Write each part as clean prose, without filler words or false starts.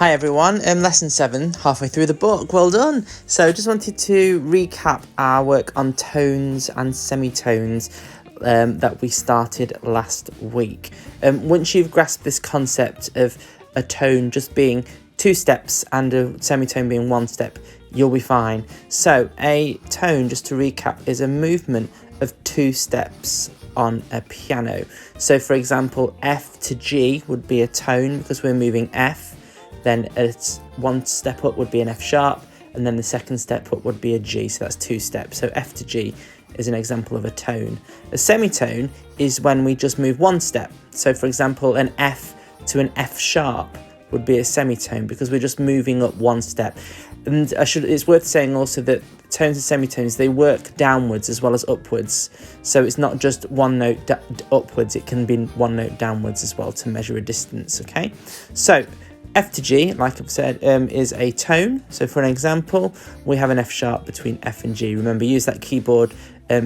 Hi everyone, lesson 7, halfway through the book, well done! So just wanted to recap our work on tones and semitones that we started last week. Once you've grasped this concept of a tone just being 2 steps and a semitone being 1 step, you'll be fine. So a tone, just to recap, is a movement of 2 steps on a piano. So for example, F to G would be a tone because we're moving F. Then it's 1 step up would be an F sharp, and then the 2nd step up would be a G, so that's 2 steps. So F to G is an example of a tone. A semitone is when we just move 1 step. So for example, an F to an F sharp would be a semitone because we're just moving up 1 step. And it's worth saying also that tones and semitones, they work downwards as well as upwards. So it's not just 1 note upwards, it can be 1 note downwards as well to measure a distance, okay? So F to G, like I've said, is a tone. So for an example, we have an F sharp between F and G. Remember, use that keyboard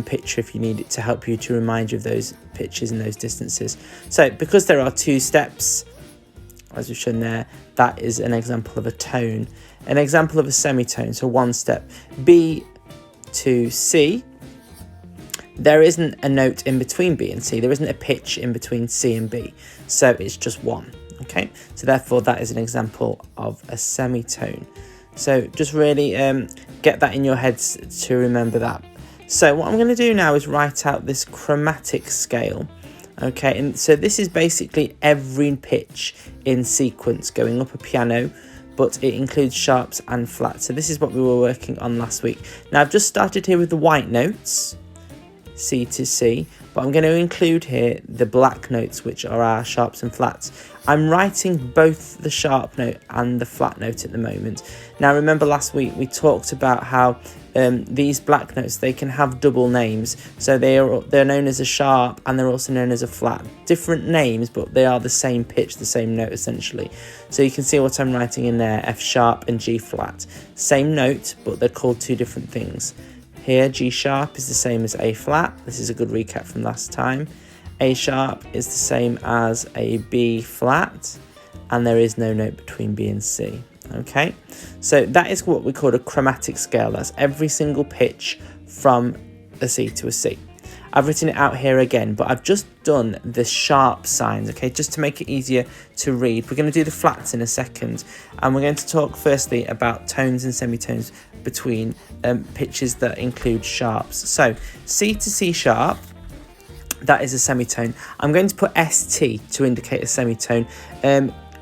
picture if you need it to help you to remind you of those pitches and those distances. So because there are 2 steps, as we've shown there, that is an example of a tone. An example of a semitone, so 1 step, B to C. There isn't a note in between B and C. There isn't a pitch in between C and B. So it's just 1. Okay, so therefore that is an example of a semitone. So just really get that in your heads to remember that. So what I'm going to do now is write out this chromatic scale. Okay, and so this is basically every pitch in sequence going up a piano, but it includes sharps and flats. So this is what we were working on last week. Now I've just started here with the white notes, C to C, but I'm going to include here the black notes, which are our sharps and flats. I'm writing both the sharp note and the flat note at the moment. Now remember last week we talked about how these black notes, they can have double names. So they're known as a sharp and they're also known as a flat. Different names, but they are the same pitch, the same note essentially. So you can see what I'm writing in there, F sharp and G flat. Same note, but they're called 2 different things. Here, G sharp is the same as A flat. This is a good recap from last time. A sharp is the same as a B flat, and there is no note between B and C. Okay, so that is what we call a chromatic scale. That's every single pitch from a C to a C. I've written it out here again, but I've just done the sharp signs, okay, just to make it easier to read. We're going to do the flats in a second, and we're going to talk firstly about tones and semitones between pitches that include sharps. So C to C sharp, that is a semitone. I'm going to put ST to indicate a semitone.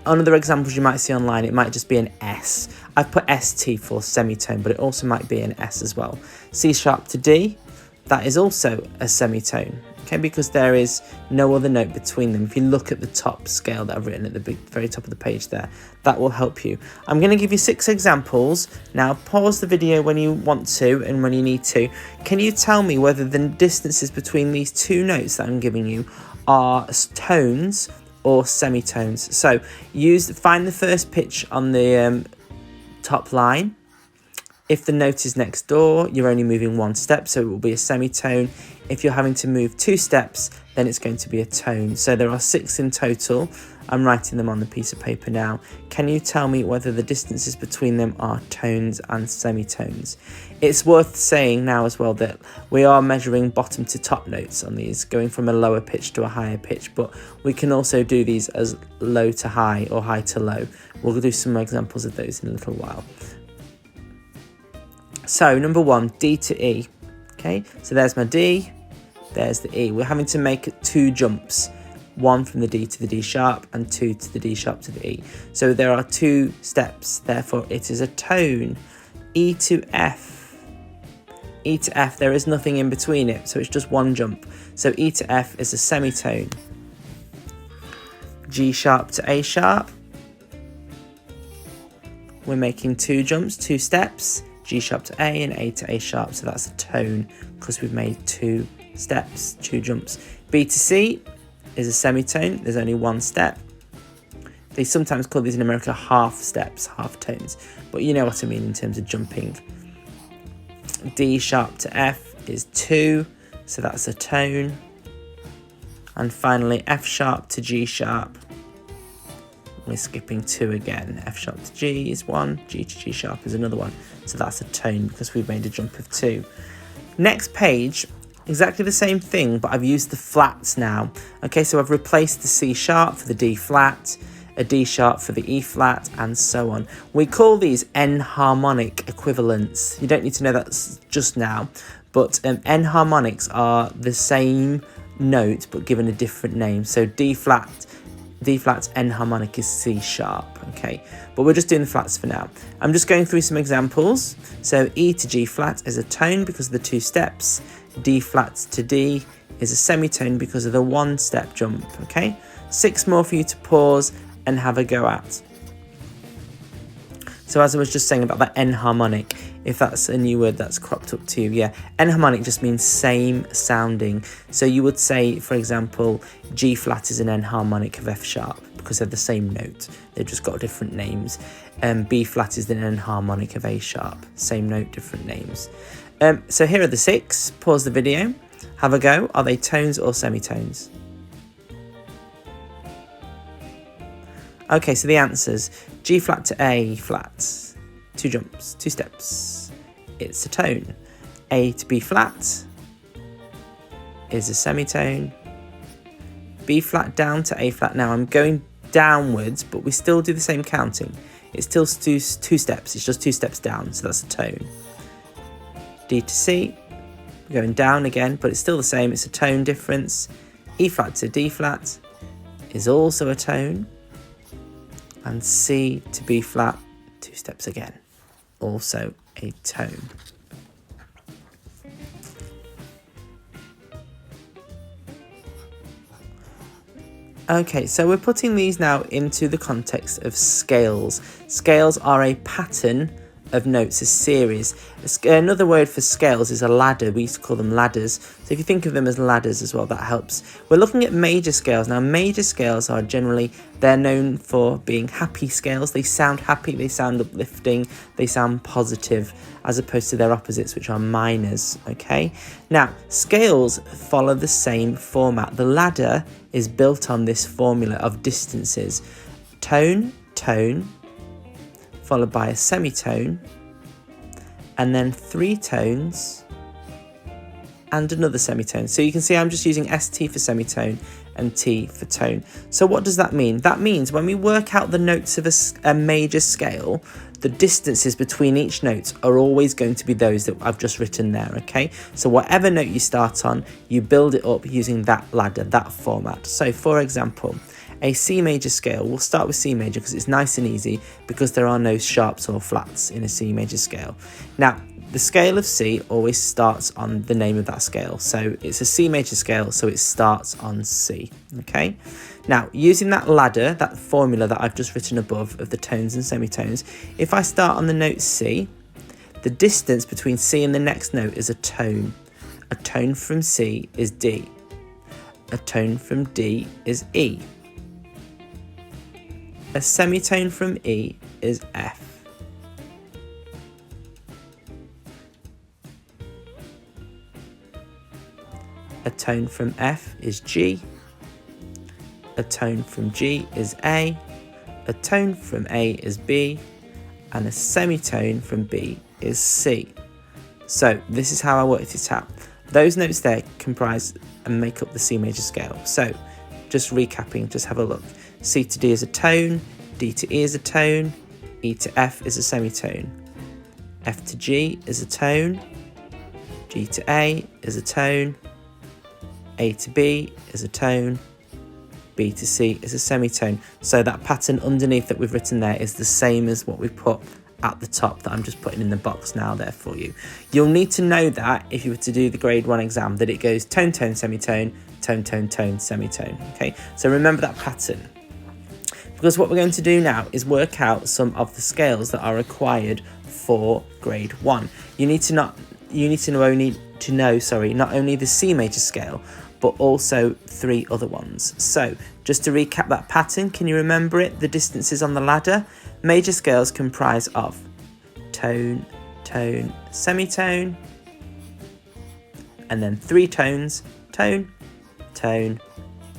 On other examples you might see online, it might just be an S. I've put ST for semitone, but it also might be an S as well. C sharp to D, that is also a semitone, okay, because there is no other note between them. If you look at the top scale that I've written at the very top of the page there, that will help you. I'm going to give you 6 examples. Now pause the video when you want to and when you need to. Can you tell me whether the distances between these 2 notes that I'm giving you are tones or semitones? So find the first pitch on the top line. If the note is next door, you're only moving 1 step, so it will be a semitone. If you're having to move 2 steps, then it's going to be a tone. So there are 6 in total. I'm writing them on the piece of paper now. Can you tell me whether the distances between them are tones and semitones? It's worth saying now as well that we are measuring bottom to top notes on these, going from a lower pitch to a higher pitch, but we can also do these as low to high or high to low. We'll do some examples of those in a little while. So number 1, D to E. Okay, so there's my D, there's the E. We're having to make 2 jumps, 1 from the D to the D sharp and 2 to the D sharp to the E. So there are 2 steps, therefore it is a tone. E to F. E to F, there is nothing in between it, so it's just 1 jump. So E to F is a semitone. G sharp to A sharp. We're making 2 jumps, 2 steps. G sharp to A and A to A sharp, so that's a tone because we've made 2 steps, 2 jumps. B to C is a semitone, there's only 1 step. They sometimes call these in America half steps, half tones, but you know what I mean in terms of jumping. D sharp to F is 2, so that's a tone. And finally F sharp to G sharp, we're skipping 2 again. F sharp to G is 1, G to G sharp is another one. So that's a tone because we've made a jump of 2. Next page, exactly the same thing, but I've used the flats now. Okay, so I've replaced the C sharp for the D flat, a D sharp for the E flat, and so on. We call these enharmonic equivalents. You don't need to know that just now, but enharmonics are the same note but given a different name. So D flat's enharmonic is C sharp, okay? But we're just doing the flats for now. I'm just going through some examples. So E to G flat is a tone because of the 2 steps. D flat to D is a semitone because of the 1-step jump, okay? 6 more for you to pause and have a go at. So as I was just saying about that enharmonic, if that's a new word that's cropped up to you, yeah, enharmonic just means same sounding. So you would say, for example, G flat is an enharmonic of F sharp because they're the same note. They've just got different names. B flat is an enharmonic of A sharp. Same note, different names. So here are the 6. Pause the video. Have a go. Are they tones or semitones? Okay, so the answers. G flat to A flat. 2 jumps, 2 steps. It's a tone. A to B flat is a semitone. B flat down to A flat. Now I'm going downwards, but we still do the same counting. It's still 2 steps. It's just 2 steps down, so that's a tone. D to C. We're going down again, but it's still the same. It's a tone difference. E flat to D flat is also a tone. And C to B flat, 2 steps again, also a tone. Okay, so we're putting these now into the context of scales. Scales are a pattern of notes, a series. Another word for scales is a ladder. We used to call them ladders. So if you think of them as ladders as well, that helps. We're looking at major scales. Now, major scales are generally, they're known for being happy scales. They sound happy, they sound uplifting, they sound positive, as opposed to their opposites, which are minors, okay? Now, scales follow the same format. The ladder is built on this formula of distances. Tone, tone, followed by a semitone, and then 3 tones, and another semitone. So you can see I'm just using ST for semitone and T for tone. So what does that mean? That means when we work out the notes of a major scale, the distances between each note are always going to be those that I've just written there, okay? So whatever note you start on, you build it up using that ladder, that format. So for example, a C major scale, we'll start with C major because it's nice and easy because there are no sharps or flats in a C major scale. Now, the scale of C always starts on the name of that scale. So it's a C major scale, so it starts on C, okay? Now, using that ladder, that formula that I've just written above of the tones and semitones, if I start on the note C, the distance between C and the next note is a tone. A tone from C is D. A tone from D is E. A semitone from E is F. A tone from F is G. A tone from G is A. A tone from A is B. And a semitone from B is C. So this is how I worked it out. Those notes there comprise and make up the C major scale. So just recapping, just have a look. C to D is a tone, D to E is a tone, E to F is a semitone. F to G is a tone, G to A is a tone, A to B is a tone, B to C is a semitone. So that pattern underneath that we've written there is the same as what we put at the top that I'm just putting in the box now there for you. You'll need to know that if you were to do the grade 1 exam, that it goes tone, tone, semitone, tone, tone, tone, semitone, okay? So remember that pattern. Because what we're going to do now is work out some of the scales that are required for grade 1. You need to know not only the C major scale, but also 3 other ones. So just to recap that pattern, can you remember it? The distances on the ladder. Major scales comprise of tone, tone, semitone, and then 3 tones, tone, tone,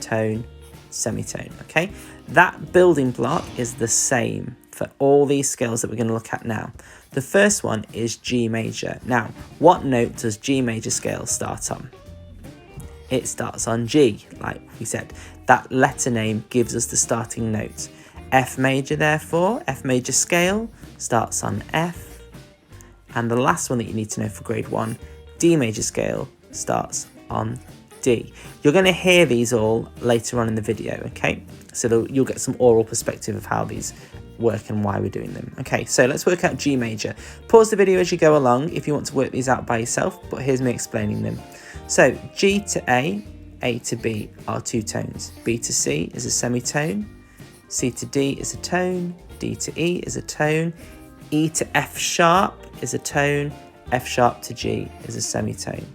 tone, semitone, okay? That building block is the same for all these scales that we're going to look at now. The first one is G major. Now, what note does G major scale start on? It starts on G, like we said. That letter name gives us the starting note. F major, therefore, F major scale starts on F. And the last one that you need to know for grade 1, D major scale starts on D. You're going to hear these all later on in the video, okay? So you'll get some oral perspective of how these work and why we're doing them. Okay, so let's work out G major. Pause the video as you go along if you want to work these out by yourself, but here's me explaining them. So G to A to B are 2 tones. B to C is a semitone, C to D is a tone, D to E is a tone, E to F sharp is a tone, F sharp to G is a semitone.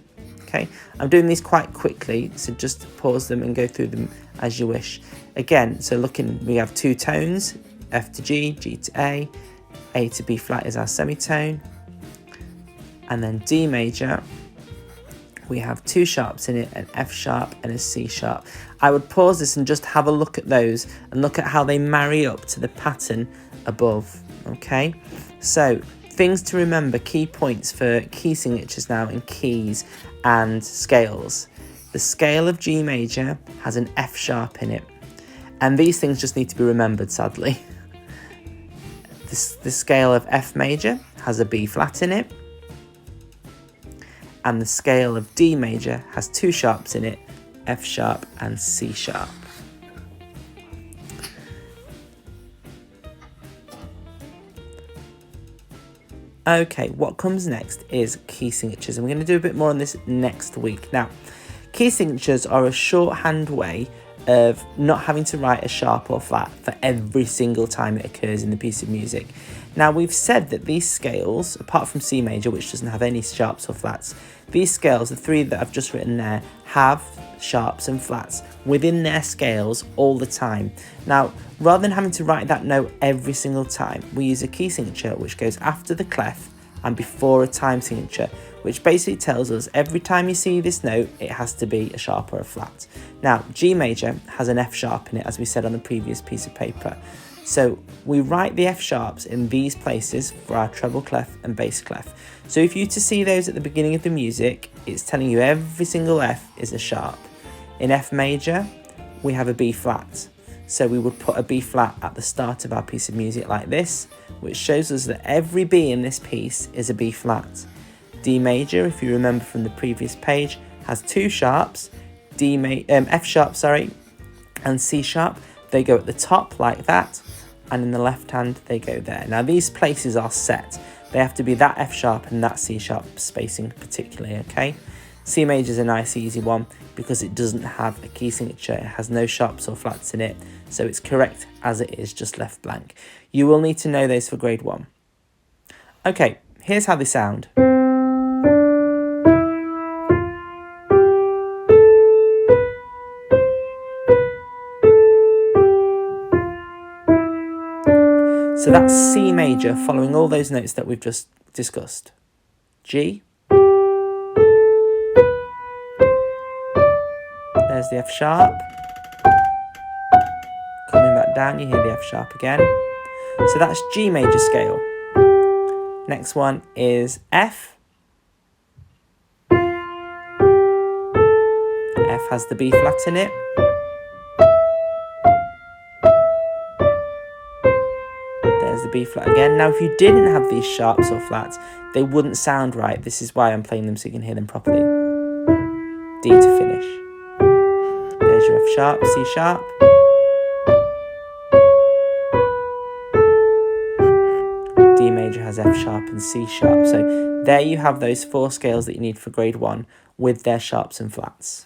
Okay, I'm doing these quite quickly, so just pause them and go through them as you wish. Again, so looking, we have 2 tones, F to G, G to A to B flat is our semitone, and then D major, we have 2 sharps in it, an F sharp and a C sharp. I would pause this and just have a look at those and look at how they marry up to the pattern above, okay? So, things to remember, key points for key signatures now in keys and scales. The scale of G major has an F sharp in it, and these things just need to be remembered, sadly. The scale of F major has a B flat in it, and the scale of D major has 2 sharps in it, F sharp and C sharp. Okay, what comes next is key signatures, and we're going to do a bit more on this next week. Now, key signatures are a shorthand way of not having to write a sharp or flat for every single time it occurs in the piece of music. Now, we've said that these scales, apart from C major, which doesn't have any sharps or flats, these scales, the 3 that I've just written there, have sharps and flats within their scales all the time. Now, rather than having to write that note every single time, we use a key signature which goes after the clef and before a time signature, which basically tells us every time you see this note, it has to be a sharp or a flat. Now, G major has an F sharp in it, as we said on the previous piece of paper. So we write the F sharps in these places for our treble clef and bass clef. So if you to see those at the beginning of the music, it's telling you every single F is a sharp. In F major, we have a B flat. So we would put a B flat at the start of our piece of music like this, which shows us that every B in this piece is a B flat. D major, if you remember from the previous page, has 2 sharps, F sharp, and C sharp. They go at the top like that, and in the left hand they go there. Now these places are set. They have to be that F sharp and that C sharp spacing particularly, okay? C major is a nice easy one because it doesn't have a key signature. It has no sharps or flats in it, so it's correct as it is, just left blank. You will need to know those for grade 1. Okay, here's how they sound. So that's C major, following all those notes that we've just discussed. G. There's the F sharp. Coming back down, you hear the F sharp again. So that's G major scale. Next one is F. F has the B flat in it. There's the B flat again. Now, if you didn't have these sharps or flats, they wouldn't sound right. This is why I'm playing them so you can hear them properly. D to finish. There's your F sharp, C sharp. D major has F sharp and C sharp. So there you have those 4 scales that you need for grade 1 with their sharps and flats.